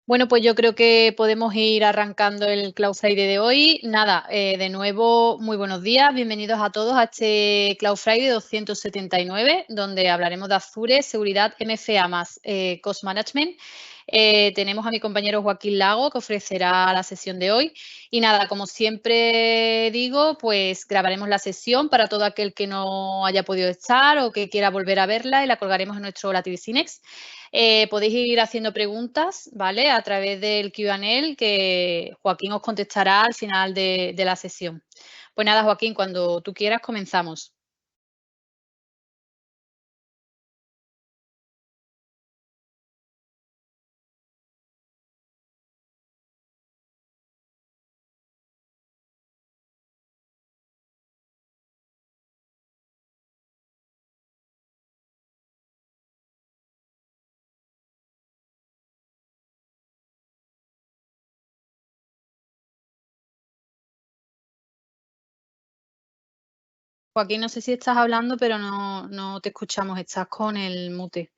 Bueno, pues yo creo que podemos ir arrancando el Cloud Friday de hoy. Nada, de nuevo, muy buenos días. Bienvenidos a todos a este Cloud Friday 279, donde hablaremos de Azure, seguridad MFA más Cost Management. Tenemos a mi compañero Joaquín Lago, que ofrecerá la sesión de hoy. Y nada, como siempre digo, pues grabaremos la sesión para todo aquel que no haya podido estar o que quiera volver a verla y la colgaremos en nuestro LativiSinex. Podéis ir haciendo preguntas, ¿vale? A través del Q&A que Joaquín os contestará al final de la sesión. Pues nada, Joaquín, cuando tú quieras comenzamos. Joaquín, no sé si estás hablando, pero no te escuchamos. Estás con el mute.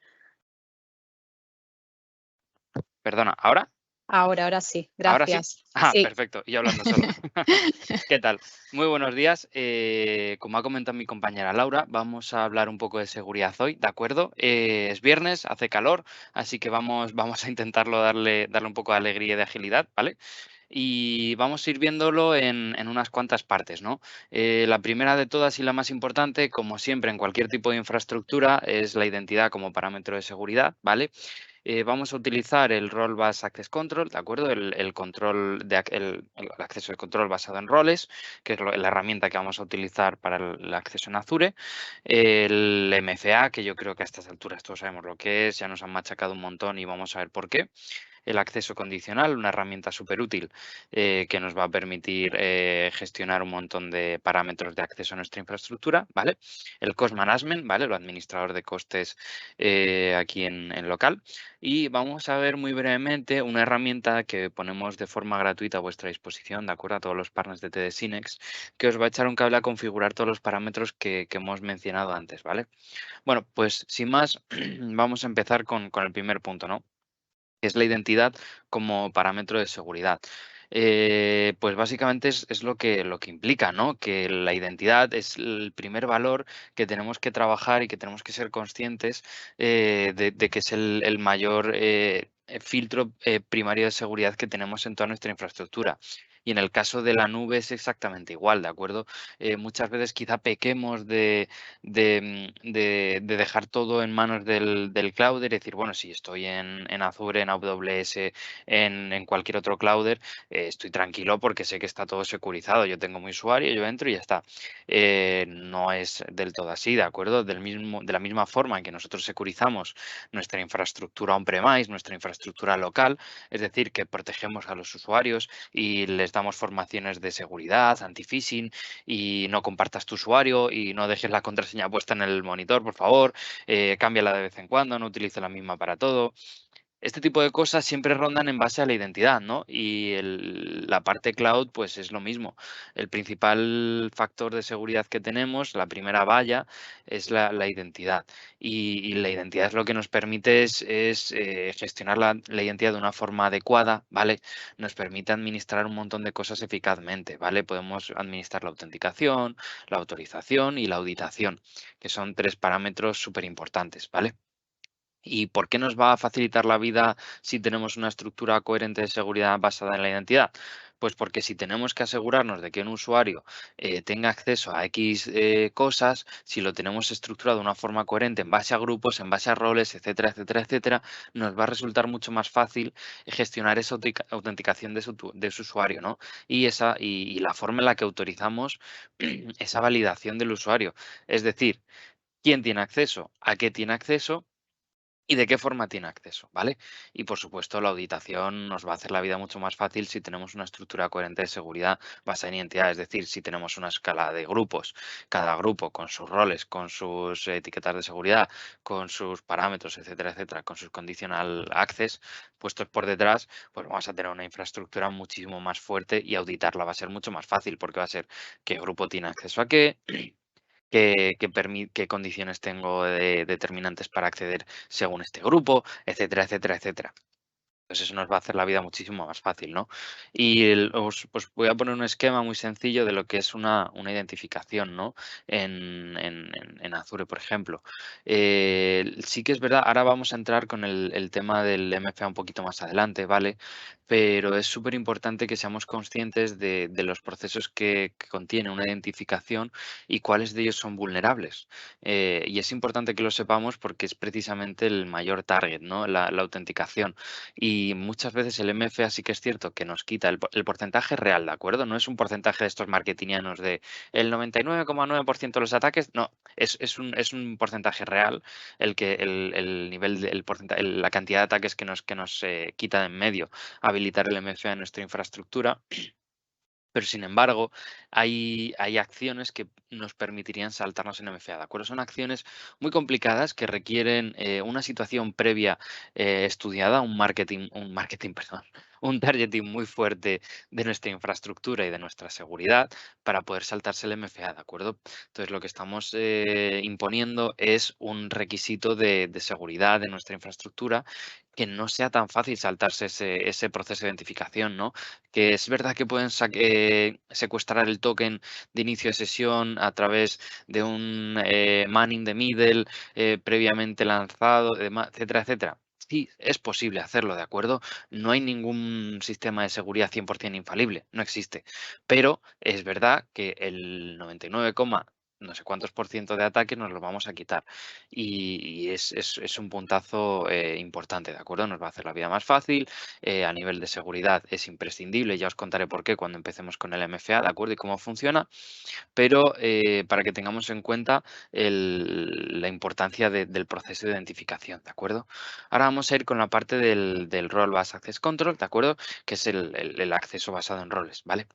Perdona, ¿ahora? Ahora sí. ¿Ahora sí? Gracias. Ah, Sí. perfecto, y yo hablando solo. ¿Qué tal? Muy buenos días. Como ha comentado mi compañera Laura, vamos a hablar un poco de seguridad hoy, ¿de acuerdo? Es viernes, hace calor, así que vamos a intentarlo darle un poco de alegría y de agilidad, ¿vale? Y vamos a ir viéndolo en unas cuantas partes, ¿no? La primera de todas y la más importante, como siempre en cualquier tipo de infraestructura, es la identidad como parámetro de seguridad, ¿vale? Vamos a utilizar el Role Based Access Control, ¿de acuerdo? El control el acceso de control basado en roles, que es la herramienta que vamos a utilizar para el acceso en Azure. El MFA, que yo creo que a estas alturas todos sabemos lo que es, ya nos han machacado un montón y vamos a ver por qué. El acceso condicional, una herramienta súper útil que nos va a permitir gestionar un montón de parámetros de acceso a nuestra infraestructura, ¿vale? El Cost Management, ¿vale? Lo administrador de costes aquí en local. Y vamos a ver muy brevemente una herramienta que ponemos de forma gratuita a vuestra disposición, ¿de acuerdo? A todos los partners de TD Synnex, que os va a echar un cable a configurar todos los parámetros que hemos mencionado antes, ¿vale? Bueno, pues sin más, vamos a empezar con el primer punto, ¿no? Que es la identidad como parámetro de seguridad. Pues básicamente es lo que implica, ¿no? Que la identidad es el primer valor que tenemos que trabajar y que tenemos que ser conscientes de que es el mayor filtro primario de seguridad que tenemos en toda nuestra infraestructura. Y en el caso de la nube es exactamente igual, ¿de acuerdo? Muchas veces quizá pequemos de dejar todo en manos del cloud, es decir, bueno, si estoy en Azure, en AWS, en cualquier otro clouder, estoy tranquilo porque sé que está todo securizado. Yo tengo mi usuario, yo entro y ya está. No es del todo así, ¿de acuerdo? De la misma forma en que nosotros securizamos nuestra infraestructura on-premise, nuestra infraestructura local, es decir, que protegemos a los usuarios y les damos formaciones de seguridad, anti-phishing, y no compartas tu usuario y no dejes la contraseña puesta en el monitor, por favor, cámbiala de vez en cuando, no utilices la misma para todo. Este tipo de cosas siempre rondan en base a la identidad, ¿no? Y la parte cloud, pues es lo mismo. El principal factor de seguridad que tenemos, la primera valla, es la identidad. Y la identidad es lo que nos permite gestionar la identidad de una forma adecuada, ¿vale? Nos permite administrar un montón de cosas eficazmente, ¿vale? Podemos administrar la autenticación, la autorización y la auditación, que son tres parámetros súper importantes, ¿vale? ¿Y por qué nos va a facilitar la vida si tenemos una estructura coherente de seguridad basada en la identidad? Pues porque si tenemos que asegurarnos de que un usuario tenga acceso a X cosas, si lo tenemos estructurado de una forma coherente en base a grupos, en base a roles, etcétera, etcétera, etcétera, nos va a resultar mucho más fácil gestionar esa autenticación de su usuario, ¿no? Y la forma en la que autorizamos esa validación del usuario. Es decir, quién tiene acceso, a qué tiene acceso y de qué forma tiene acceso, ¿vale? Y por supuesto, la auditación nos va a hacer la vida mucho más fácil si tenemos una estructura coherente de seguridad basada en identidad, es decir, si tenemos una escala de grupos, cada grupo con sus roles, con sus etiquetas de seguridad, con sus parámetros, etcétera, etcétera, con sus conditional access puestos por detrás, pues vamos a tener una infraestructura muchísimo más fuerte y auditarla va a ser mucho más fácil porque va a ser qué grupo tiene acceso a qué, qué condiciones tengo determinantes para acceder según este grupo, etcétera, etcétera, etcétera. Pues eso nos va a hacer la vida muchísimo más fácil, ¿no? Y os voy a poner un esquema muy sencillo de lo que es una identificación, ¿no? En Azure, por ejemplo. Sí que es verdad, ahora vamos a entrar con el tema del MFA un poquito más adelante, ¿vale? Pero es súper importante que seamos conscientes de los procesos que contiene una identificación y cuáles de ellos son vulnerables. Y es importante que lo sepamos porque es precisamente el mayor target, ¿no? La autenticación. Y muchas veces el MFA sí que es cierto que nos quita el porcentaje real, ¿de acuerdo? No es un porcentaje de estos marketingianos de el 99,9% de los ataques, no, es un porcentaje real el nivel, la cantidad de ataques que nos quita de en medio habilitar el MFA en nuestra infraestructura. Pero sin embargo, hay acciones que nos permitirían saltarnos en MFA, ¿de acuerdo? Son acciones muy complicadas que requieren una situación previa estudiada, perdón, un targeting muy fuerte de nuestra infraestructura y de nuestra seguridad para poder saltarse el MFA, ¿de acuerdo? Entonces, lo que estamos imponiendo es un requisito de seguridad de nuestra infraestructura que no sea tan fácil saltarse ese proceso de identificación, ¿no? Que es verdad que pueden secuestrar el token de inicio de sesión a través de un man in the middle previamente lanzado, etcétera, etcétera. Sí, es posible hacerlo, ¿de acuerdo? No hay ningún sistema de seguridad 100% infalible, no existe. Pero es verdad que el 99, no sé cuántos por ciento de ataques nos lo vamos a quitar. Y es un puntazo importante, ¿de acuerdo? Nos va a hacer la vida más fácil, a nivel de seguridad es imprescindible, ya os contaré por qué cuando empecemos con el MFA, ¿de acuerdo? Y cómo funciona, pero para que tengamos en cuenta la importancia del proceso de identificación, ¿de acuerdo? Ahora vamos a ir con la parte del Role Based Access Control, ¿de acuerdo? Que es el acceso basado en roles, ¿vale?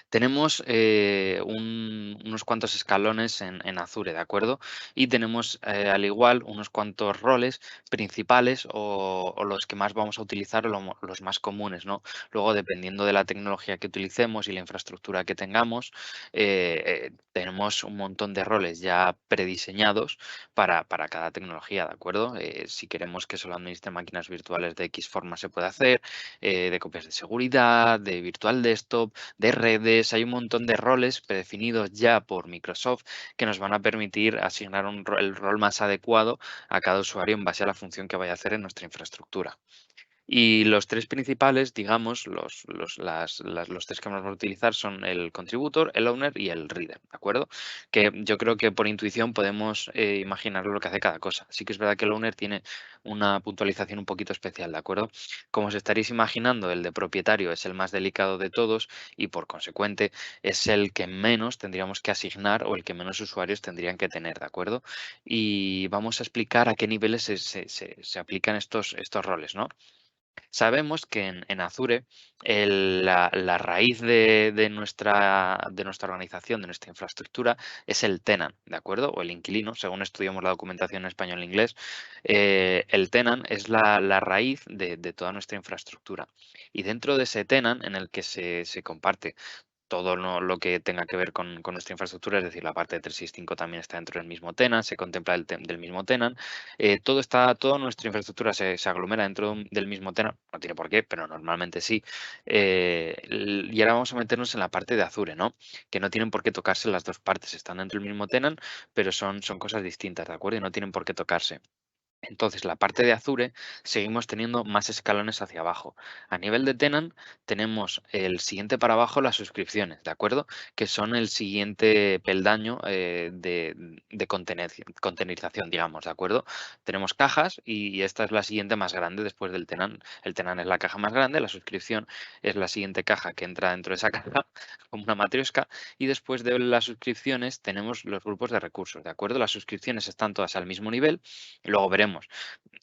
Tenemos unos cuantos escalones en Azure, ¿de acuerdo? Y tenemos al igual unos cuantos roles principales o los que más vamos a utilizar o los más comunes, ¿no? Luego, dependiendo de la tecnología que utilicemos y la infraestructura que tengamos, tenemos un montón de roles ya prediseñados para cada tecnología, ¿de acuerdo? Si queremos que solo administre máquinas virtuales de X forma se puede hacer, de copias de seguridad, de virtual desktop, de redes, hay un montón de roles predefinidos ya por Microsoft que nos van a permitir asignar el rol más adecuado a cada usuario en base a la función que vaya a hacer en nuestra infraestructura. Y los tres principales, digamos, los tres que vamos a utilizar son el contributor, el owner y el reader, ¿de acuerdo? Que yo creo que por intuición podemos imaginar lo que hace cada cosa. Sí que es verdad que el owner tiene una puntualización un poquito especial, ¿de acuerdo? Como os estaréis imaginando, el de propietario es el más delicado de todos y por consecuente es el que menos tendríamos que asignar o el que menos usuarios tendrían que tener, ¿de acuerdo? Y vamos a explicar a qué niveles se aplican estos roles, ¿no? Sabemos que en Azure la raíz de nuestra organización, de nuestra infraestructura, es el tenant, ¿de acuerdo? O el inquilino, según estudiamos la documentación en español e inglés. El tenant es la raíz de toda nuestra infraestructura. Y dentro de ese tenant en el que se comparte todo lo que tenga que ver con nuestra infraestructura, es decir, la parte de 365 también está dentro del mismo tenant, se contempla del mismo tenant, toda nuestra infraestructura se aglomera dentro del mismo tenant, no tiene por qué, pero normalmente sí. Y ahora vamos a meternos en la parte de Azure, ¿no? Que no tienen por qué tocarse las dos partes, están dentro del mismo tenant, pero son cosas distintas, ¿de acuerdo? Y no tienen por qué tocarse. Entonces, la parte de Azure seguimos teniendo más escalones hacia abajo. A nivel de tenant tenemos el siguiente para abajo las suscripciones, ¿de acuerdo? Que son el siguiente peldaño de containerización, digamos, ¿de acuerdo? Tenemos cajas y esta es la siguiente más grande después del tenant. El tenant es la caja más grande, la suscripción es la siguiente caja que entra dentro de esa caja, como una matriosca, y después de las suscripciones tenemos los grupos de recursos, ¿de acuerdo? Las suscripciones están todas al mismo nivel. Luego veremos,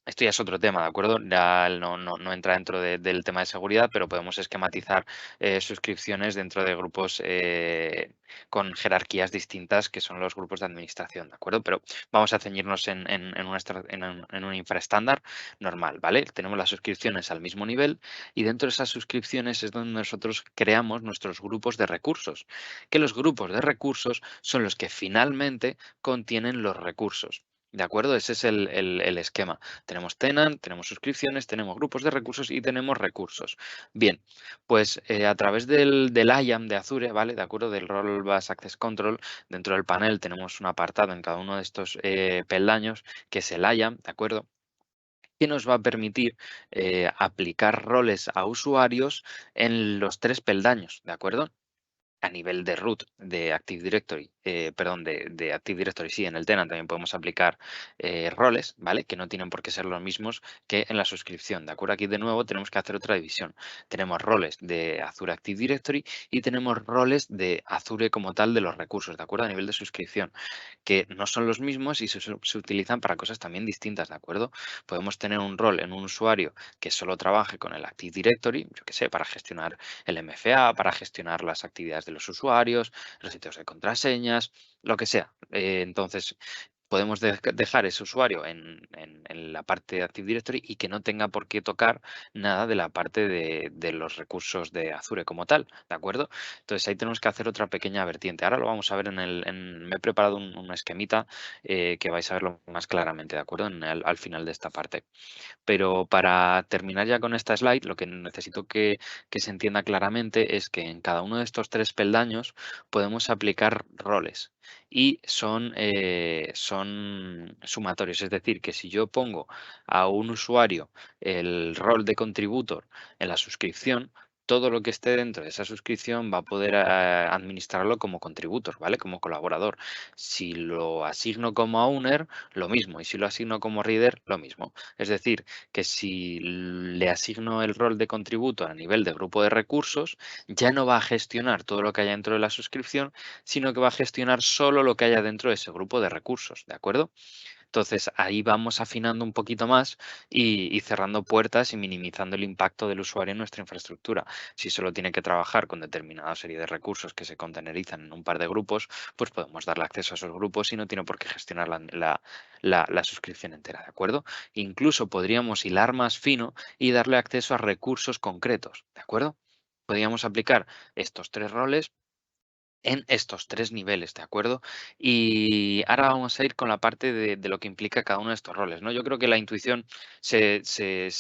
esto ya es otro tema, ¿de acuerdo? Ya no entra dentro del tema de seguridad, pero podemos esquematizar suscripciones dentro de grupos con jerarquías distintas, que son los grupos de administración, ¿de acuerdo? Pero vamos a ceñirnos en un infra estándar normal, ¿vale? Tenemos las suscripciones al mismo nivel y dentro de esas suscripciones es donde nosotros creamos nuestros grupos de recursos, que los grupos de recursos son los que finalmente contienen los recursos. ¿De acuerdo? Ese es el esquema. Tenemos tenant, tenemos suscripciones, tenemos grupos de recursos y tenemos recursos. Bien, pues a través del IAM de Azure, ¿vale? De acuerdo, del Role Bus Access Control, dentro del panel tenemos un apartado en cada uno de estos peldaños, que es el IAM, ¿de acuerdo? Que nos va a permitir aplicar roles a usuarios en los 3 peldaños, ¿de acuerdo? A nivel de root de Active Directory, perdón, de Active Directory, sí, en el tenant también podemos aplicar roles, ¿vale? Que no tienen por qué ser los mismos que en la suscripción, ¿de acuerdo? Aquí de nuevo tenemos que hacer otra división. Tenemos roles de Azure Active Directory y tenemos roles de Azure como tal de los recursos, ¿de acuerdo? A nivel de suscripción, que no son los mismos y se utilizan para cosas también distintas, ¿de acuerdo? Podemos tener un rol en un usuario que solo trabaje con el Active Directory, yo qué sé, para gestionar el MFA, para gestionar las actividades de los usuarios, los sitios de contraseñas, lo que sea. Entonces, podemos dejar ese usuario en la parte de Active Directory y que no tenga por qué tocar nada de la parte de los recursos de Azure como tal, ¿de acuerdo? Entonces ahí tenemos que hacer otra pequeña vertiente. Ahora lo vamos a ver me he preparado un esquemita que vais a verlo más claramente, ¿de acuerdo? Al final de esta parte. Pero para terminar ya con esta slide, lo que necesito que se entienda claramente es que en cada uno de estos 3 peldaños podemos aplicar roles y son sumatorios. Es decir, que si yo pongo a un usuario el rol de contributor en la suscripción, todo lo que esté dentro de esa suscripción va a poder administrarlo como contributor, ¿vale? Como colaborador. Si lo asigno como owner, lo mismo. Y si lo asigno como reader, lo mismo. Es decir, que si le asigno el rol de contributor a nivel de grupo de recursos, ya no va a gestionar todo lo que haya dentro de la suscripción, sino que va a gestionar solo lo que haya dentro de ese grupo de recursos, ¿de acuerdo? Entonces ahí vamos afinando un poquito más y cerrando puertas y minimizando el impacto del usuario en nuestra infraestructura. Si solo tiene que trabajar con determinada serie de recursos que se contenerizan en un par de grupos, pues podemos darle acceso a esos grupos y no tiene por qué gestionar la suscripción entera, ¿de acuerdo? Incluso podríamos hilar más fino y darle acceso a recursos concretos, ¿de acuerdo? Podríamos aplicar estos 3 roles en estos 3 niveles, ¿de acuerdo? Y ahora vamos a ir con la parte de lo que implica cada uno de estos roles, ¿no? Yo creo que la intuición se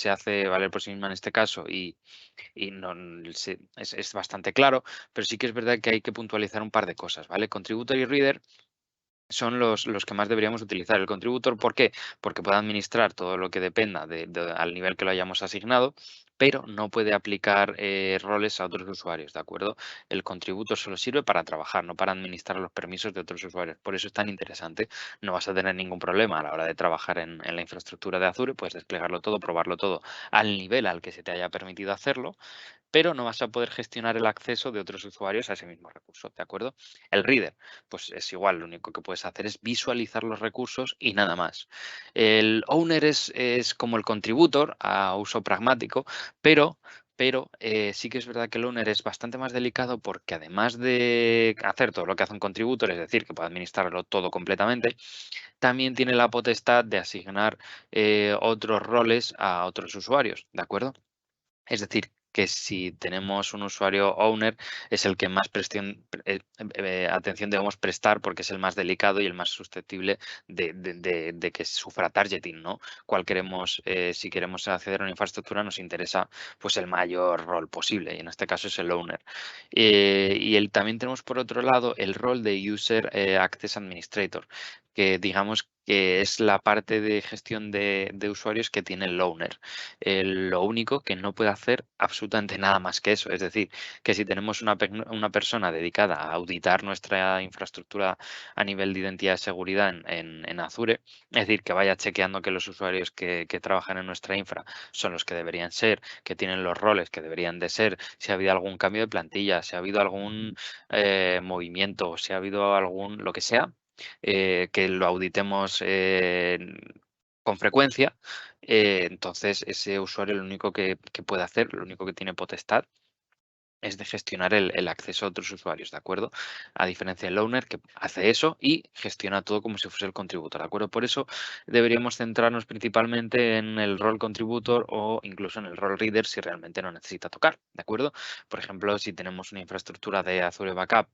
hace valer por sí misma en este caso y no, es bastante claro, pero sí que es verdad que hay que puntualizar un par de cosas, ¿vale? Contributor y reader son los que más deberíamos utilizar. El contributor, ¿por qué? Porque puede administrar todo lo que dependa al nivel que lo hayamos asignado, pero no puede aplicar roles a otros usuarios, ¿de acuerdo? El contributor solo sirve para trabajar, no para administrar los permisos de otros usuarios. Por eso es tan interesante. No vas a tener ningún problema a la hora de trabajar en la infraestructura de Azure, puedes desplegarlo todo, probarlo todo al nivel al que se te haya permitido hacerlo, pero no vas a poder gestionar el acceso de otros usuarios a ese mismo recurso, ¿de acuerdo? El reader, pues es igual, lo único que puedes hacer es visualizar los recursos y nada más. El owner es como el contributor a uso pragmático, pero sí que es verdad que el owner es bastante más delicado porque además de hacer todo lo que hace un contributor, es decir, que puede administrarlo todo completamente, también tiene la potestad de asignar otros roles a otros usuarios, ¿de acuerdo? Es decir, que si tenemos un usuario owner, es el que más atención debemos prestar porque es el más delicado y el más susceptible de que sufra targeting, ¿no? Si queremos acceder a una infraestructura, nos interesa pues el mayor rol posible y en este caso es el owner. También tenemos por otro lado el rol de User Access Administrator, que digamos que es la parte de gestión de usuarios que tiene el owner. Lo único que no puede hacer absolutamente nada más que eso. Es decir, que si tenemos una persona dedicada a auditar nuestra infraestructura a nivel de identidad y seguridad en Azure, es decir, que vaya chequeando que los usuarios que trabajan en nuestra infra son los que deberían ser, que tienen los roles que deberían de ser, si ha habido algún cambio de plantilla, si ha habido algún movimiento, si ha habido algún, lo que sea, que lo auditemos con frecuencia. Entonces, ese usuario lo único que puede hacer, lo único que tiene potestad es de gestionar el acceso a otros usuarios, ¿de acuerdo? A diferencia del owner que hace eso y gestiona todo como si fuese el contributor, ¿de acuerdo? Por eso deberíamos centrarnos principalmente en el rol contributor o incluso en el rol reader si realmente no necesita tocar, ¿de acuerdo? Por ejemplo, si tenemos una infraestructura de Azure Backup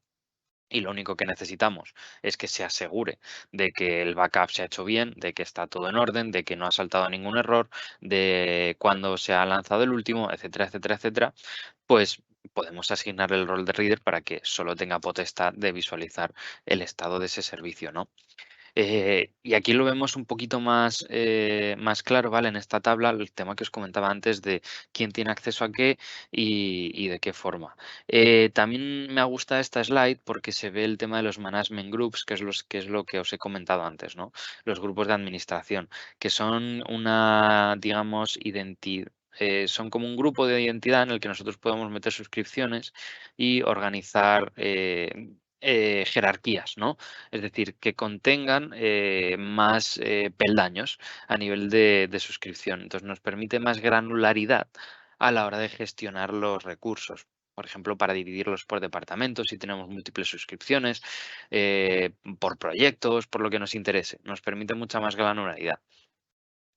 y lo único que necesitamos es que se asegure de que el backup se ha hecho bien, de que está todo en orden, de que no ha saltado ningún error, de cuándo se ha lanzado el último, etcétera, etcétera, etcétera, pues podemos asignar el rol de reader para que solo tenga potestad de visualizar el estado de ese servicio, ¿no? Y aquí lo vemos un poquito más, más claro, ¿vale? En esta tabla, el tema que os comentaba antes de quién tiene acceso a qué y de qué forma. También me gusta esta slide porque se ve el tema de los management groups, que es lo que os he comentado antes, ¿no? Los grupos de administración, que son una, digamos, identidad. Son como un grupo de identidad en el que nosotros podemos meter suscripciones y organizar jerarquías, ¿no? Es decir, que contengan más peldaños a nivel de suscripción. Entonces nos permite más granularidad a la hora de gestionar los recursos. Por ejemplo, para dividirlos por departamentos, si tenemos múltiples suscripciones, por proyectos, por lo que nos interese. Nos permite mucha más granularidad.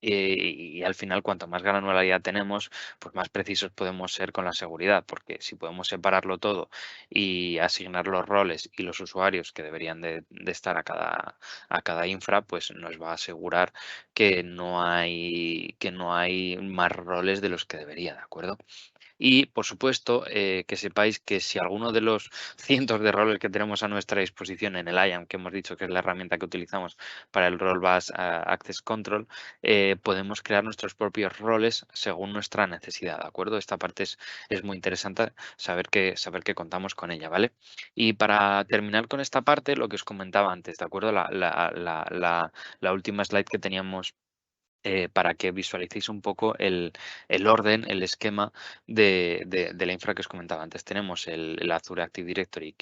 Y al final, cuanto más granularidad tenemos, pues más precisos podemos ser con la seguridad, porque si podemos separarlo todo y asignar los roles y los usuarios que deberían de estar a cada infra, pues nos va a asegurar que no hay más roles de los que debería, ¿de acuerdo? Y, por supuesto, que sepáis que si alguno de los cientos de roles que tenemos a nuestra disposición en el IAM, que hemos dicho que es la herramienta que utilizamos para el Role Based Access Control, podemos crear nuestros propios roles según nuestra necesidad, ¿de acuerdo? Esta parte es muy interesante saber que contamos con ella, ¿vale? Y para terminar con esta parte, lo que os comentaba antes, ¿de acuerdo? La última slide que teníamos para que visualicéis un poco el orden, el esquema de la infra que os comentaba antes. Tenemos el Azure Active Directory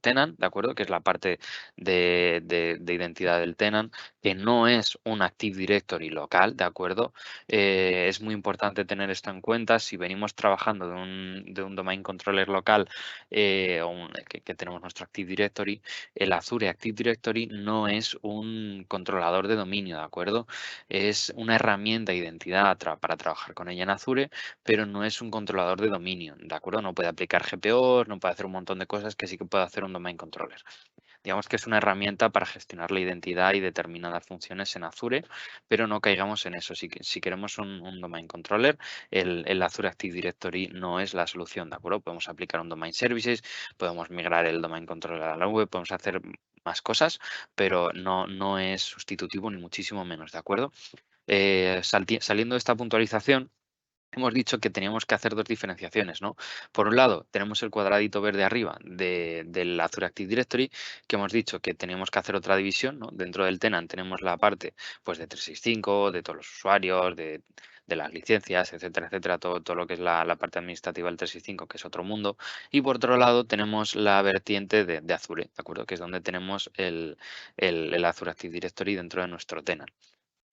Tenant, ¿de acuerdo? Que es la parte de identidad del tenant, que no es un Active Directory local, ¿de acuerdo? Es muy importante tener esto en cuenta. Si venimos trabajando de un domain controller local que tenemos nuestro Active Directory, el Azure Active Directory no es un controlador de dominio, ¿de acuerdo? Es una herramienta de identidad para trabajar con ella en Azure, pero no es un controlador de dominio, ¿de acuerdo? No puede aplicar GPOs, no puede hacer un montón de cosas que sí que puede hacer un domain controller. Digamos que es una herramienta para gestionar la identidad y determinadas funciones en Azure, pero no caigamos en eso. Si queremos un domain controller, el Azure Active Directory no es la solución, ¿de acuerdo? Podemos aplicar un domain services, podemos migrar el domain controller a la web, podemos hacer más cosas, pero no es sustitutivo ni muchísimo menos, ¿de acuerdo? Saliendo de esta puntualización, hemos dicho que teníamos que hacer dos diferenciaciones, ¿no? Por un lado, tenemos el cuadradito verde arriba del Azure Active Directory, que hemos dicho que teníamos que hacer otra división, ¿no? Dentro del tenant tenemos la parte pues, de 365, de todos los usuarios, de las licencias, etcétera, etcétera, todo lo que es la parte administrativa del 365, que es otro mundo. Y por otro lado, tenemos la vertiente de Azure, ¿de acuerdo? Que es donde tenemos el Azure Active Directory dentro de nuestro tenant.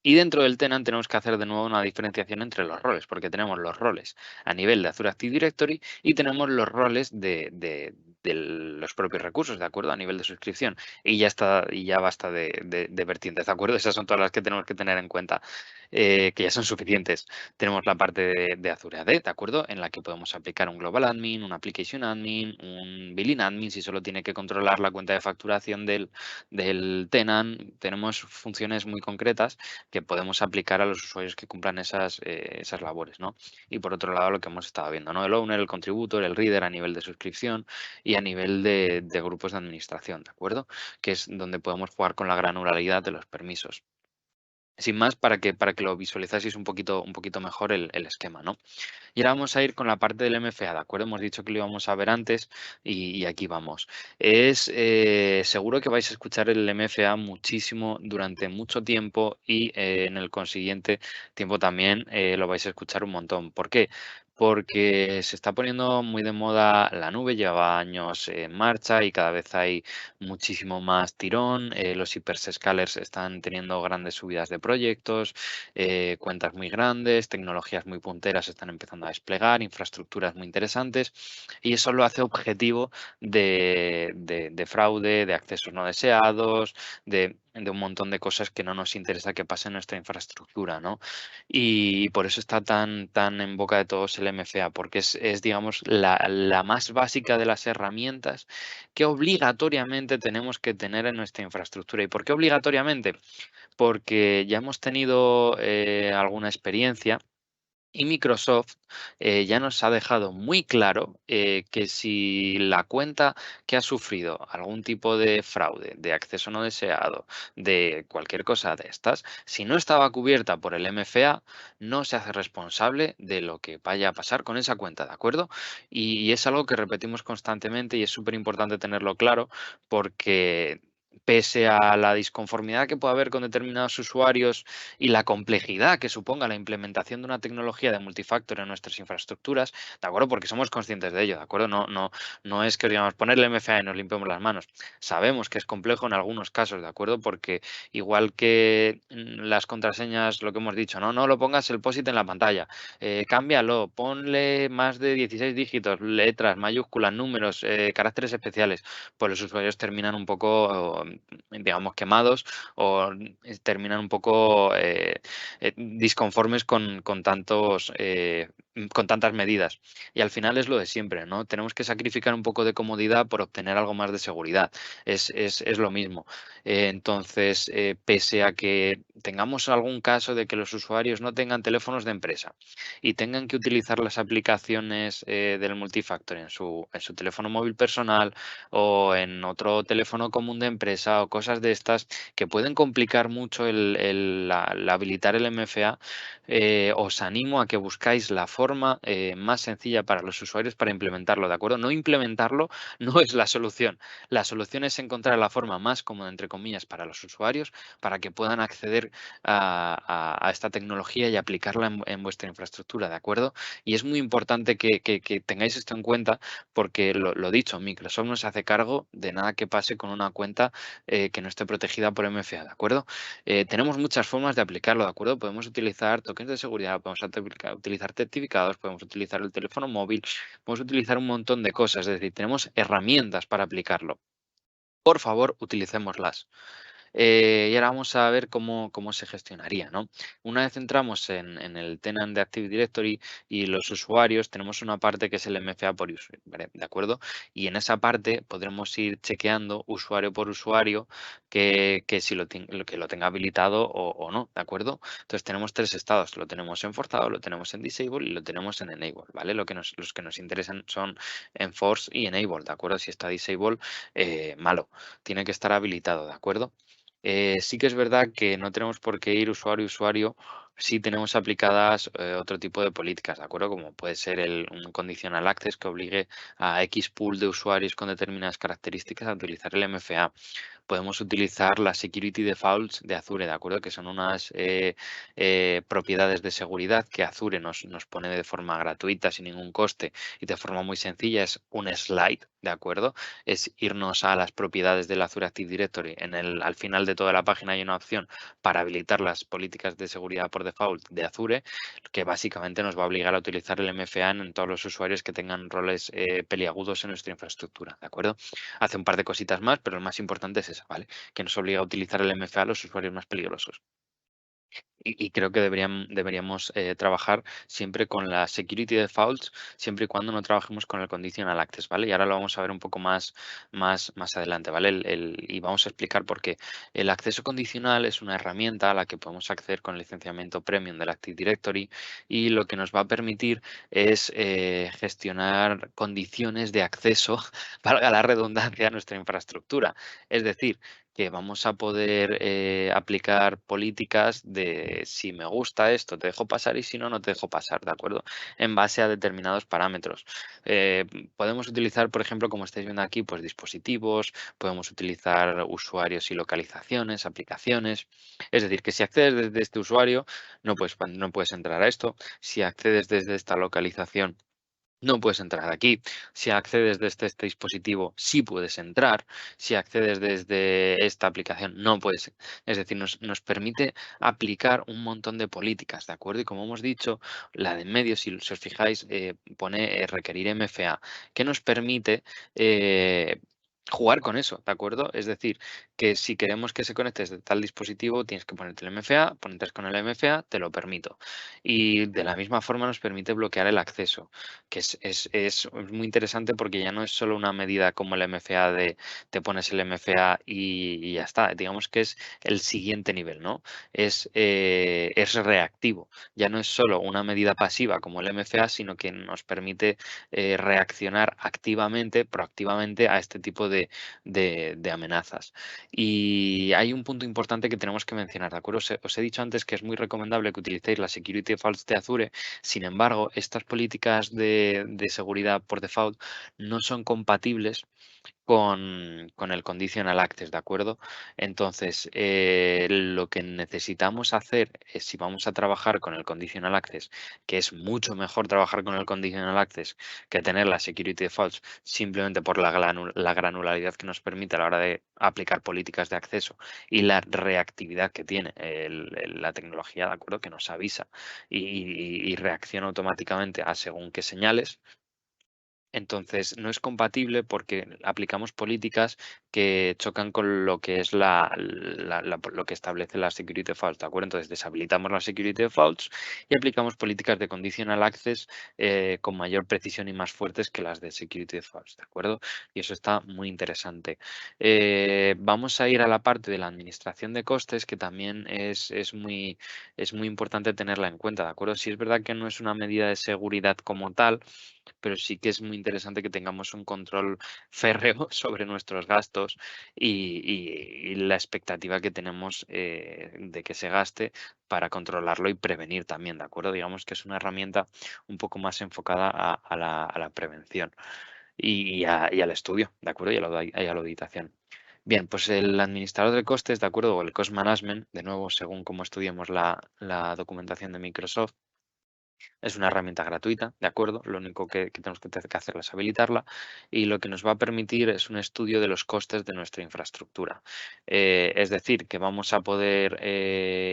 Y dentro del tenant tenemos que hacer de nuevo una diferenciación entre los roles, porque tenemos los roles a nivel de Azure Active Directory y tenemos los roles de los propios recursos, ¿de acuerdo? A nivel de suscripción. Y ya está, y ya basta de vertientes, ¿de acuerdo? Esas son todas las que tenemos que tener en cuenta, que ya son suficientes. Tenemos la parte de Azure AD, ¿de acuerdo? En la que podemos aplicar un Global Admin, un Application Admin, un Billing Admin, si solo tiene que controlar la cuenta de facturación del tenant. Tenemos funciones muy concretas que podemos aplicar a los usuarios que cumplan esas labores, ¿no? Y por otro lado, lo que hemos estado viendo, ¿no? El owner, el contributor, el reader a nivel de suscripción y a nivel de grupos de administración, ¿de acuerdo? Que es donde podemos jugar con la granularidad de los permisos. Sin más, para que lo visualizaseis un poquito mejor el esquema, ¿no? Y ahora vamos a ir con la parte del MFA, ¿de acuerdo? Hemos dicho que lo íbamos a ver antes y aquí vamos. Seguro que vais a escuchar el MFA muchísimo durante mucho tiempo y en el consiguiente tiempo también lo vais a escuchar un montón. ¿Por qué? Porque se está poniendo muy de moda la nube, lleva años en marcha y cada vez hay muchísimo más tirón. Los hyperscalers están teniendo grandes subidas de proyectos, cuentas muy grandes, tecnologías muy punteras están empezando a desplegar, infraestructuras muy interesantes y eso lo hace objetivo de fraude, de accesos no deseados, de un montón de cosas que no nos interesa que pase en nuestra infraestructura, ¿no? Y por eso está tan en boca de todos el MFA, porque digamos, la más básica de las herramientas que obligatoriamente tenemos que tener en nuestra infraestructura. ¿Y por qué obligatoriamente? Porque ya hemos tenido alguna experiencia y Microsoft ya nos ha dejado muy claro que si la cuenta que ha sufrido algún tipo de fraude, de acceso no deseado, de cualquier cosa de estas, si no estaba cubierta por el MFA, no se hace responsable de lo que vaya a pasar con esa cuenta, ¿de acuerdo? Y es algo que repetimos constantemente y es súper importante tenerlo claro porque pese a la disconformidad que pueda haber con determinados usuarios y la complejidad que suponga la implementación de una tecnología de multifactor en nuestras infraestructuras, ¿de acuerdo? Porque somos conscientes de ello, ¿de acuerdo? No es que digamos ponerle MFA y nos limpiemos las manos. Sabemos que es complejo en algunos casos, ¿de acuerdo? Porque igual que las contraseñas, lo que hemos dicho, no lo pongas el POSIT en la pantalla, cámbialo, ponle más de 16 dígitos, letras, mayúsculas, números, caracteres especiales, pues los usuarios terminan un poco, digamos, quemados o terminan un poco disconformes con tantas medidas. Y al final es lo de siempre, ¿no? Tenemos que sacrificar un poco de comodidad por obtener algo más de seguridad. Es lo mismo. Entonces, pese a que tengamos algún caso de que los usuarios no tengan teléfonos de empresa y tengan que utilizar las aplicaciones del multifactor en su teléfono móvil personal o en otro teléfono común de empresa o cosas de estas, que pueden complicar mucho la habilitar el MFA, os animo a que buscáis la forma más sencilla para los usuarios para implementarlo, ¿de acuerdo? No implementarlo no es la solución. La solución es encontrar la forma más cómoda, entre comillas, para los usuarios, para que puedan acceder a esta tecnología y aplicarla en vuestra infraestructura, ¿de acuerdo? Y es muy importante que tengáis esto en cuenta porque, lo dicho, Microsoft no se hace cargo de nada que pase con una cuenta que no esté protegida por MFA, ¿de acuerdo? Tenemos muchas formas de aplicarlo, ¿de acuerdo? Podemos utilizar tokens de seguridad, podemos utilizar certificados, podemos utilizar el teléfono móvil, podemos utilizar un montón de cosas, es decir, tenemos herramientas para aplicarlo. Por favor, utilicémoslas. Y ahora vamos a ver cómo se gestionaría, ¿no? Una vez entramos en el tenant de Active Directory y los usuarios, tenemos una parte que es el MFA por usuario, ¿vale? ¿De acuerdo? Y en esa parte podremos ir chequeando usuario por usuario que si que lo tenga habilitado o no, ¿de acuerdo? Entonces tenemos tres estados, lo tenemos en forzado, lo tenemos en disable y lo tenemos en enable, ¿vale? Los que nos interesan son enforce y enable, ¿de acuerdo? Si está disable, malo, tiene que estar habilitado, ¿de acuerdo? Sí que es verdad que no tenemos por qué ir usuario a usuario si tenemos aplicadas otro tipo de políticas, ¿de acuerdo? Como puede ser un conditional access que obligue a X pool de usuarios con determinadas características a utilizar el MFA. Podemos utilizar las security defaults de Azure, ¿de acuerdo? Que son unas propiedades de seguridad que Azure nos pone de forma gratuita, sin ningún coste y de forma muy sencilla. Es un slide, ¿de acuerdo? Es irnos a las propiedades del Azure Active Directory. Al final de toda la página hay una opción para habilitar las políticas de seguridad por default de Azure, que básicamente nos va a obligar a utilizar el MFA en todos los usuarios que tengan roles peliagudos en nuestra infraestructura, ¿de acuerdo? Hace un par de cositas más, pero lo más importante es esa, ¿vale? Que nos obliga a utilizar el MFA a los usuarios más peligrosos. Y creo que deberíamos trabajar siempre con las security defaults, siempre y cuando no trabajemos con el conditional access, ¿vale? Y ahora lo vamos a ver un poco más adelante, ¿vale? Y vamos a explicar por qué. El acceso condicional es una herramienta a la que podemos acceder con el licenciamiento premium del Active Directory y lo que nos va a permitir es gestionar condiciones de acceso, valga la redundancia, a nuestra infraestructura. Es decir, que vamos a poder aplicar políticas de si me gusta esto, te dejo pasar y si no, no te dejo pasar, ¿de acuerdo? En base a determinados parámetros. Podemos utilizar, por ejemplo, como estáis viendo aquí, pues dispositivos, podemos utilizar usuarios y localizaciones, aplicaciones. Es decir, que si accedes desde este usuario, no puedes entrar a esto. Si accedes desde esta localización, no puedes entrar aquí. Si accedes desde este dispositivo, sí puedes entrar. Si accedes desde esta aplicación, no puedes. Es decir, nos permite aplicar un montón de políticas, ¿de acuerdo? Y como hemos dicho, la de en medio, si os fijáis, pone requerir MFA, que nos permite jugar con eso, ¿de acuerdo? Es decir, que si queremos que se conecte desde tal dispositivo, tienes que ponerte el MFA, ponerte con el MFA, te lo permito. Y de la misma forma nos permite bloquear el acceso, que es muy interesante porque ya no es solo una medida como el MFA de te pones el MFA y ya está. Digamos que es el siguiente nivel, ¿no? Es reactivo. Ya no es solo una medida pasiva como el MFA, sino que nos permite reaccionar activamente, proactivamente a este tipo de amenazas. Y hay un punto importante que tenemos que mencionar, ¿de acuerdo? Os he dicho antes que es muy recomendable que utilicéis la Security Defaults de Azure. Sin embargo, estas políticas de seguridad por default no son compatibles con el conditional access, ¿de acuerdo? Entonces, lo que necesitamos hacer es, si vamos a trabajar con el conditional access, que es mucho mejor trabajar con el conditional access que tener la security defaults, simplemente por la granularidad que nos permite a la hora de aplicar políticas de acceso y la reactividad que tiene la tecnología, ¿de acuerdo? Que nos avisa y reacciona automáticamente a según qué señales. Entonces, no es compatible porque aplicamos políticas que chocan con lo que es lo que establece la Security Default, ¿de acuerdo? Entonces, deshabilitamos la Security Defaults y aplicamos políticas de Conditional Access con mayor precisión y más fuertes que las de Security Defaults, ¿de acuerdo? Y eso está muy interesante. Vamos a ir a la parte de la administración de costes, que también es muy importante tenerla en cuenta, ¿de acuerdo? Si es verdad que no es una medida de seguridad como tal, pero sí que es muy interesante que tengamos un control férreo sobre nuestros gastos y la expectativa que tenemos de que se gaste para controlarlo y prevenir también, ¿de acuerdo? Digamos que es una herramienta un poco más enfocada a la prevención y al estudio, ¿de acuerdo? Y a la auditación. Bien, pues el administrador de costes, ¿de acuerdo? O el cost management, de nuevo, según cómo estudiemos la documentación de Microsoft, es una herramienta gratuita, ¿de acuerdo? Lo único que tenemos que hacer es habilitarla y lo que nos va a permitir es un estudio de los costes de nuestra infraestructura. Es decir, que vamos a poder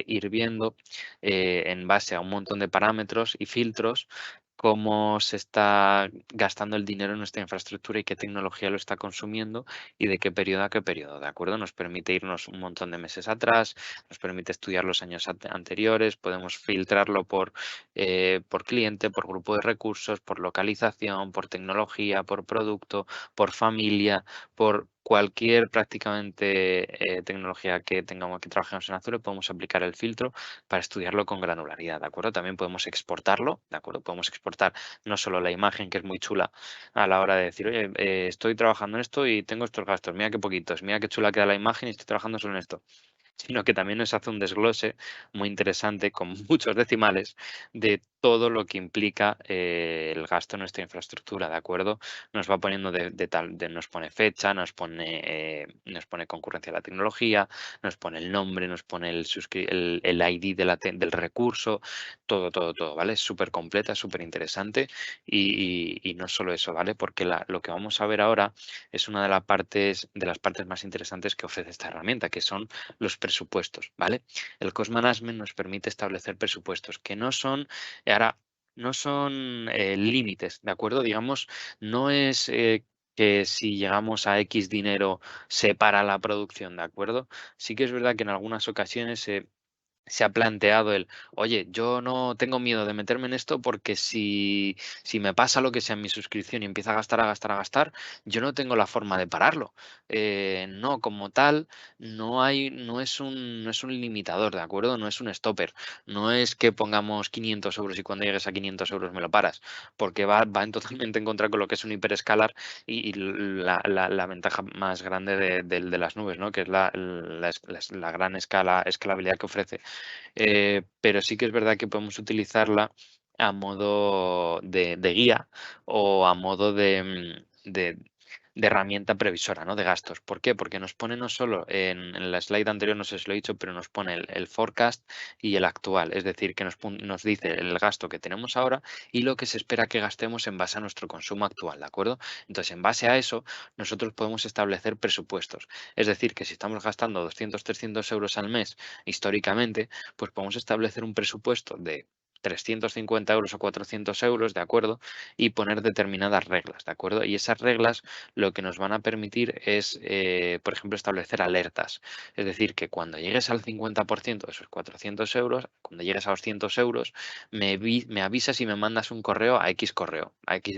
ir viendo en base a un montón de parámetros y filtros cómo se está gastando el dinero en nuestra infraestructura y qué tecnología lo está consumiendo y de qué periodo a qué periodo, ¿de acuerdo? Nos permite irnos un montón de meses atrás, nos permite estudiar los años anteriores, podemos filtrarlo por cliente, por grupo de recursos, por localización, por tecnología, por producto, por familia, por cualquier prácticamente tecnología que tengamos que trabajemos en Azure, podemos aplicar el filtro para estudiarlo con granularidad, ¿de acuerdo? También podemos exportarlo, ¿de acuerdo? Podemos exportar no solo la imagen, que es muy chula a la hora de decir, oye, estoy trabajando en esto y tengo estos gastos, mira qué poquitos, mira qué chula queda la imagen y estoy trabajando solo en esto, sino que también nos hace un desglose muy interesante con muchos decimales de todo lo que implica el gasto en nuestra infraestructura, ¿de acuerdo? Nos va poniendo nos pone fecha, nos pone concurrencia a la tecnología, nos pone el nombre, nos pone el ID del recurso, todo, todo, todo, ¿vale? Es súper completa, súper interesante y no solo eso, ¿vale? Porque lo que vamos a ver ahora es una de las partes más interesantes que ofrece esta herramienta, que son los presupuestos, ¿vale? El cost management nos permite establecer presupuestos que no son límites, ¿de acuerdo? Digamos, no es que si llegamos a X dinero se para la producción, ¿de acuerdo? Sí que es verdad que en algunas ocasiones se ha planteado oye, yo no tengo miedo de meterme en esto porque si me pasa lo que sea en mi suscripción y empieza a gastar, a gastar, a gastar, yo no tengo la forma de pararlo. No, como tal, no es un limitador, ¿de acuerdo? No es un stopper. No es que pongamos 500 euros y cuando llegues a 500 euros me lo paras, porque va totalmente en contra con lo que es un hiperescalar y la ventaja más grande de las nubes, ¿no? Que es la gran escalabilidad que ofrece, pero sí que es verdad que podemos utilizarla a modo de guía o a modo de herramienta previsora, ¿no? De gastos. ¿Por qué? Porque nos pone no solo en la slide anterior, no sé si lo he dicho, pero nos pone el forecast y el actual. Es decir, que nos dice el gasto que tenemos ahora y lo que se espera que gastemos en base a nuestro consumo actual, ¿de acuerdo? Entonces, en base a eso, nosotros podemos establecer presupuestos. Es decir, que si estamos gastando 200, 300 euros al mes históricamente, pues podemos establecer un presupuesto de 350 euros o 400 euros, ¿de acuerdo? Y poner determinadas reglas, ¿de acuerdo? Y esas reglas lo que nos van a permitir es, por ejemplo, establecer alertas. Es decir, que cuando llegues al 50% de esos 400 euros, cuando llegues a los 100 euros, me avisas y me mandas un correo, a X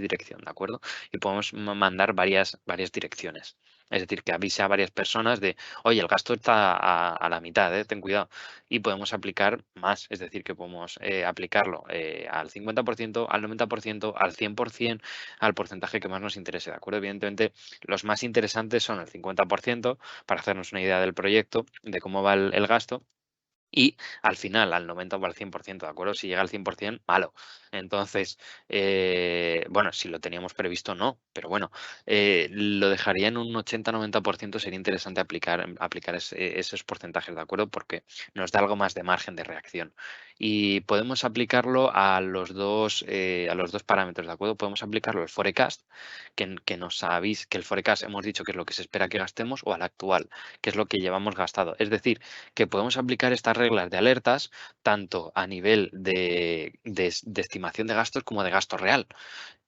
dirección, ¿de acuerdo? Y podemos mandar varias direcciones. Es decir, que avise a varias personas de, oye, el gasto está a la mitad, ten cuidado. Y podemos aplicar más, es decir, que podemos aplicarlo al 50%, al 90%, al 100%, al porcentaje que más nos interese, ¿de acuerdo? Evidentemente, los más interesantes son el 50% para hacernos una idea del proyecto, de cómo va el gasto. Y al final, al 90 o al 100%, ¿de acuerdo? Si llega al 100%, malo. Entonces, bueno, si lo teníamos previsto, no, pero bueno, lo dejaría en un 80-90%, sería interesante aplicar esos porcentajes, ¿de acuerdo? Porque nos da algo más de margen de reacción. Y podemos aplicarlo a los dos parámetros, ¿de acuerdo? Podemos aplicarlo al forecast, que nos avise que el forecast hemos dicho que es lo que se espera que gastemos, o al actual, que es lo que llevamos gastado. Es decir, que podemos aplicar estas reglas de alertas tanto a nivel de estimación de gastos como de gasto real,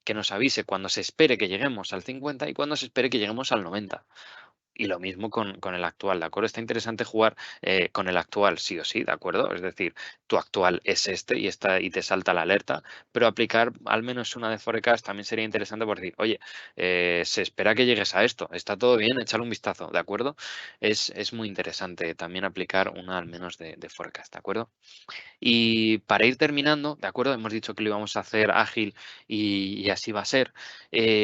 que nos avise cuando se espere que lleguemos al 50 y cuando se espere que lleguemos al 90. Y lo mismo con el actual, ¿de acuerdo? Está interesante jugar con el actual sí o sí, ¿de acuerdo? Es decir, tu actual es este y te salta la alerta, pero aplicar al menos una de forecast también sería interesante por decir, oye, se espera que llegues a esto, está todo bien, échale un vistazo, ¿de acuerdo? Es muy interesante también aplicar una al menos de forecast, ¿de acuerdo? Y para ir terminando, ¿de acuerdo? Hemos dicho que lo íbamos a hacer ágil y así va a ser.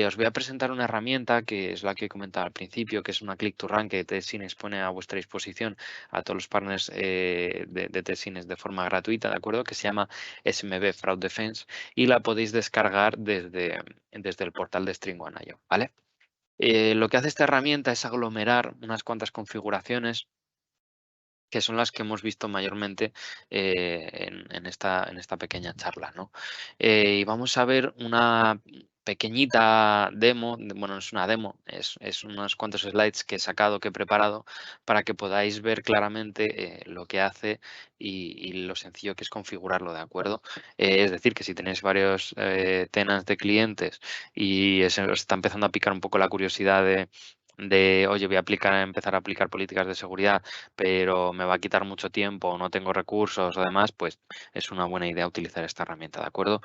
Os voy a presentar una herramienta que es la que he comentado al principio, que es una Click to Run que Tesines pone a vuestra disposición a todos los partners de Tesines de forma gratuita, ¿de acuerdo? Que se llama SMB Fraud Defense y la podéis descargar desde el portal de StringOne.io, ¿vale? Lo que hace esta herramienta es aglomerar unas cuantas configuraciones que son las que hemos visto mayormente en esta pequeña charla, ¿no? Y vamos a ver una pequeñita demo, bueno, no es una demo, es unos cuantos slides que he sacado, que he preparado, para que podáis ver claramente lo que hace y lo sencillo que es configurarlo, ¿de acuerdo? Es decir, que si tenéis varios tenants de clientes y os está empezando a picar un poco la curiosidad oye, voy a empezar a aplicar políticas de seguridad, pero me va a quitar mucho tiempo, no tengo recursos o demás, pues es una buena idea utilizar esta herramienta, ¿de acuerdo?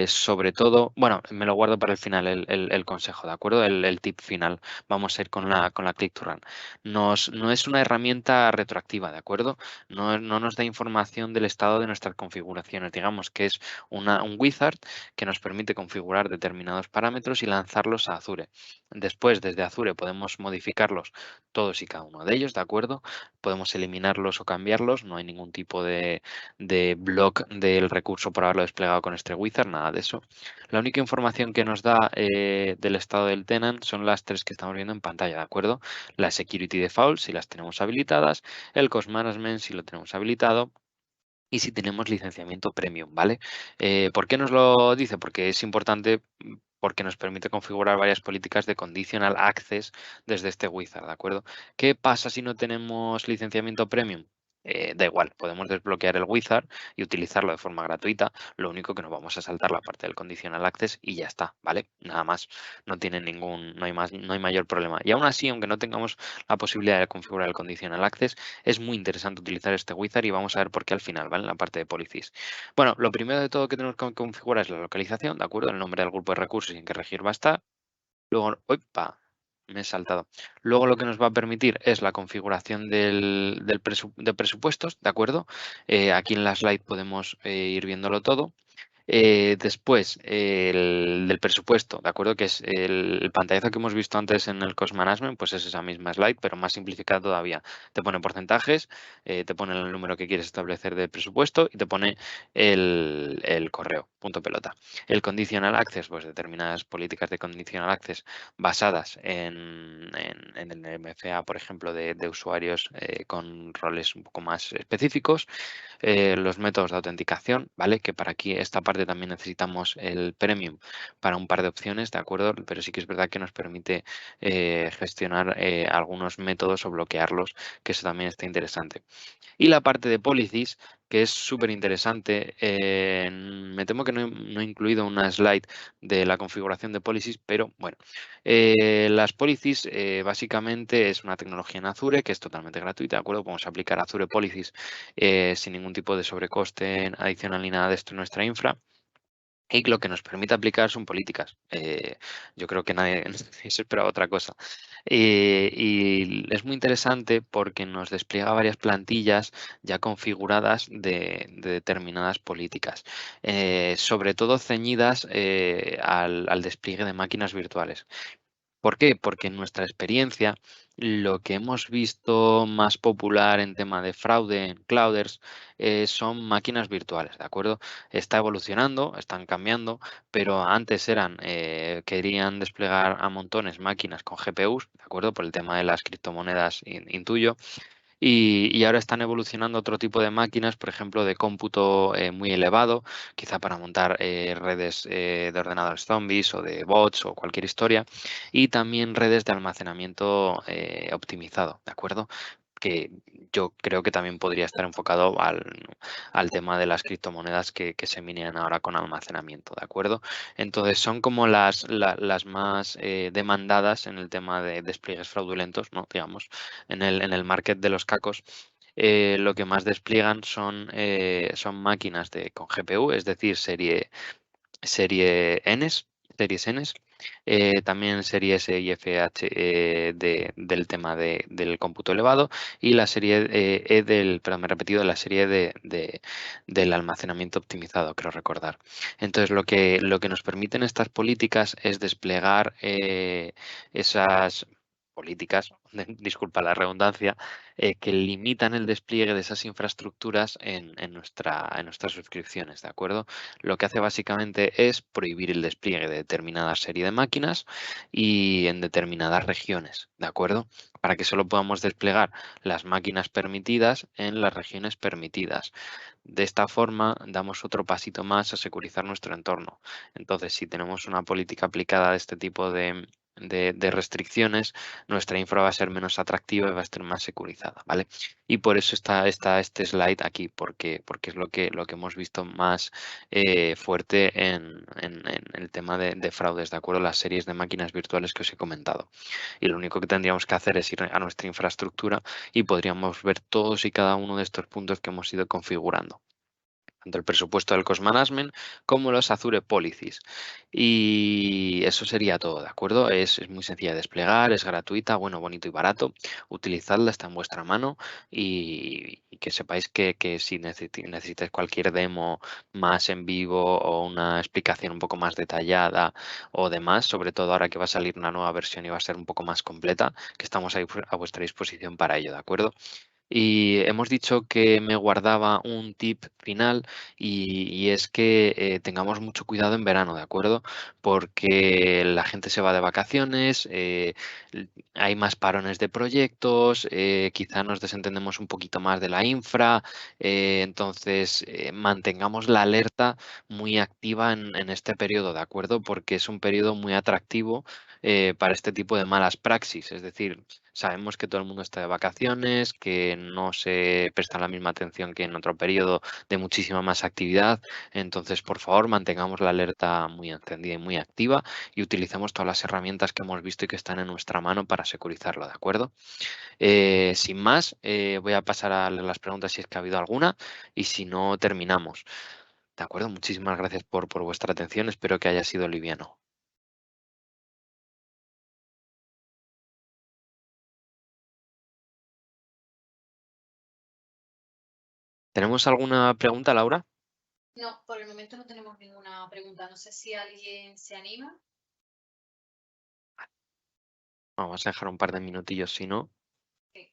Sobre todo, bueno, me lo guardo para el final el consejo, ¿de acuerdo? El tip final. Vamos a ir con la Click to Run. No es una herramienta retroactiva, ¿de acuerdo? No nos da información del estado de nuestras configuraciones. Digamos que es un wizard que nos permite configurar determinados parámetros y lanzarlos a Azure. Después, desde Azure podemos modificarlos todos y cada uno de ellos, ¿de acuerdo? Podemos eliminarlos o cambiarlos, no hay ningún tipo de block del recurso por haberlo desplegado con este wizard, nada de eso. La única información que nos da del estado del tenant son las tres que estamos viendo en pantalla, ¿de acuerdo? La security default, si las tenemos habilitadas, el cost management, si lo tenemos habilitado, y si tenemos licenciamiento premium, ¿vale? ¿Por qué nos lo dice? Porque es importante, porque nos permite configurar varias políticas de conditional access desde este wizard, ¿de acuerdo? ¿Qué pasa si no tenemos licenciamiento premium? Da igual, podemos desbloquear el wizard y utilizarlo de forma gratuita. Lo único que nos vamos a saltar la parte del conditional access y ya está, ¿vale? Nada más. No hay mayor problema. Y aún así, aunque no tengamos la posibilidad de configurar el conditional access, es muy interesante utilizar este wizard y vamos a ver por qué al final, ¿vale? En la parte de policies. Bueno, lo primero de todo que tenemos que configurar es la localización, ¿de acuerdo? El nombre del grupo de recursos y en qué regir va a estar. Luego, ¡opa! Me he saltado. Luego lo que nos va a permitir es la configuración de presupuestos, ¿de acuerdo? Aquí en la slide podemos ir viéndolo todo. Después, del presupuesto, ¿de acuerdo? Que es el pantallazo que hemos visto antes en el Cost Management, pues es esa misma slide, pero más simplificada todavía. Te pone porcentajes, te pone el número que quieres establecer de presupuesto y te pone el correo, punto pelota. El Conditional Access, pues determinadas políticas de Conditional Access basadas en el MFA, por ejemplo, de usuarios con roles un poco más específicos. Los métodos de autenticación, ¿vale? Que para aquí esta parte también necesitamos el premium para un par de opciones, ¿de acuerdo? Pero sí que es verdad que nos permite gestionar algunos métodos o bloquearlos, que eso también está interesante. Y la parte de policies, que es súper interesante. Me temo que no he incluido una slide de la configuración de policies, pero bueno, las policies básicamente es una tecnología en Azure que es totalmente gratuita, ¿de acuerdo? Podemos aplicar Azure Policies sin ningún tipo de sobrecoste adicional ni nada de esto en nuestra infra. Y lo que nos permite aplicar son políticas. Yo creo que nadie, nadie se esperaba otra cosa. Y es muy interesante porque nos despliega varias plantillas ya configuradas de determinadas políticas, sobre todo ceñidas al despliegue de máquinas virtuales. ¿Por qué? Porque en nuestra experiencia lo que hemos visto más popular en tema de fraude en clouders son máquinas virtuales, ¿de acuerdo? Está evolucionando, están cambiando, pero antes querían desplegar a montones máquinas con GPUs, ¿de acuerdo? Por el tema de las criptomonedas, intuyo, y ahora están evolucionando otro tipo de máquinas, por ejemplo, de cómputo muy elevado, quizá para montar redes de ordenadores zombies o de bots o cualquier historia, y también redes de almacenamiento optimizado, ¿de acuerdo? Que yo creo que también podría estar enfocado al tema de las criptomonedas que se minean ahora con almacenamiento, ¿de acuerdo? Entonces son como las más demandadas en el tema de despliegues fraudulentos, ¿no? Digamos, en el market de los cacos. Lo que más despliegan son máquinas con GPU, es decir, serie Ns, series Ns, también serie S y FH del tema del cómputo elevado y la serie E perdón, me he repetido, la serie del almacenamiento optimizado, creo recordar. Entonces, lo que nos permiten estas políticas es desplegar esas políticas, disculpa la redundancia, que limitan el despliegue de esas infraestructuras en nuestras suscripciones, ¿de acuerdo? Lo que hace básicamente es prohibir el despliegue de determinada serie de máquinas y en determinadas regiones, ¿de acuerdo? Para que solo podamos desplegar las máquinas permitidas en las regiones permitidas. De esta forma, damos otro pasito más a securizar nuestro entorno. Entonces, si tenemos una política aplicada de este tipo de restricciones, nuestra infra va a ser menos atractiva y va a estar más securizada, ¿vale? Y por eso está este slide aquí, porque es lo que hemos visto más fuerte en el tema de fraudes, ¿de acuerdo? Las series de máquinas virtuales que os he comentado. Y lo único que tendríamos que hacer es ir a nuestra infraestructura y podríamos ver todos y cada uno de estos puntos que hemos ido configurando, tanto el presupuesto del Cost Management como los Azure Policies. Y eso sería todo, ¿de acuerdo? Es muy sencilla de desplegar, es gratuita, bueno, bonito y barato. Utilizadla, está en vuestra mano y que sepáis que si necesitáis cualquier demo más en vivo o una explicación un poco más detallada o demás, sobre todo ahora que va a salir una nueva versión y va a ser un poco más completa, que estamos ahí a vuestra disposición para ello, ¿de acuerdo? Y hemos dicho que me guardaba un tip final y es que tengamos mucho cuidado en verano, ¿de acuerdo? Porque la gente se va de vacaciones, hay más parones de proyectos, quizá nos desentendemos un poquito más de la infra, entonces mantengamos la alerta muy activa en este periodo, ¿de acuerdo? Porque es un periodo muy atractivo para este tipo de malas praxis, es decir, sabemos que todo el mundo está de vacaciones, que no se presta la misma atención que en otro periodo de muchísima más actividad. Entonces, por favor, mantengamos la alerta muy encendida y muy activa y utilicemos todas las herramientas que hemos visto y que están en nuestra mano para securizarlo, ¿de acuerdo? Sin más, voy a pasar a leer las preguntas si es que ha habido alguna y si no, terminamos. ¿De acuerdo? Muchísimas gracias por vuestra atención. Espero que haya sido liviano. ¿Tenemos alguna pregunta, Laura? No, por el momento no tenemos ninguna pregunta. No sé si alguien se anima. Vamos a dejar un par de minutillos, si no. Sí.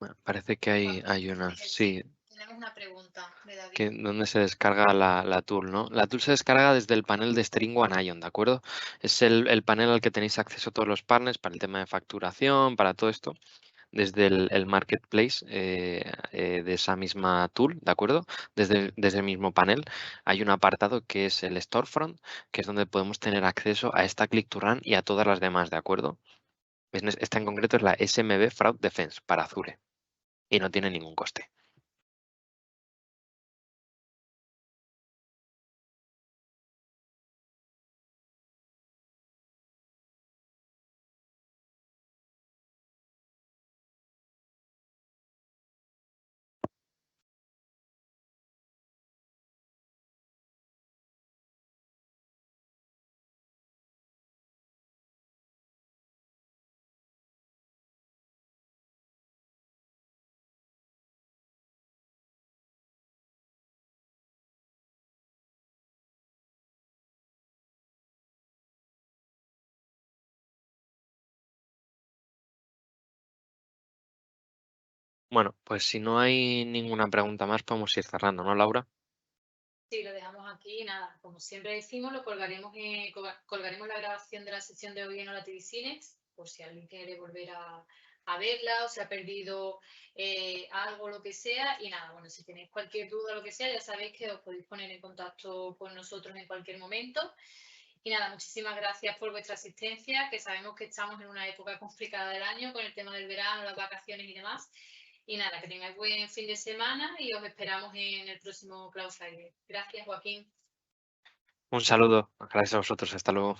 Bueno, parece que hay una, sí, Tenemos una pregunta de David. que donde se descarga la tool, ¿no? La tool se descarga desde el panel de String One Ion, ¿de acuerdo? Es el panel al que tenéis acceso todos los partners para el tema de facturación, para todo esto, desde el marketplace de esa misma tool, ¿de acuerdo? Desde el mismo panel hay un apartado que es el Storefront, que es donde podemos tener acceso a esta Click to Run y a todas las demás, ¿de acuerdo? Esta en concreto es la SMB Fraud Defense para Azure y no tiene ningún coste. Bueno, pues si no hay ninguna pregunta más, podemos ir cerrando, ¿no, Laura? Sí, lo dejamos aquí y nada, como siempre decimos, lo colgaremos, colgaremos la grabación de la sesión de hoy en Hola TV Cinex, por si alguien quiere volver a verla o se ha perdido algo, lo que sea. Y nada, bueno, si tenéis cualquier duda o lo que sea, ya sabéis que os podéis poner en contacto con nosotros en cualquier momento. Y nada, muchísimas gracias por vuestra asistencia, que sabemos que estamos en una época complicada del año con el tema del verano, las vacaciones y demás. Y nada, que tengáis buen fin de semana y os esperamos en el próximo Cloud Friday. Gracias, Joaquín. Un saludo, gracias a vosotros, hasta luego.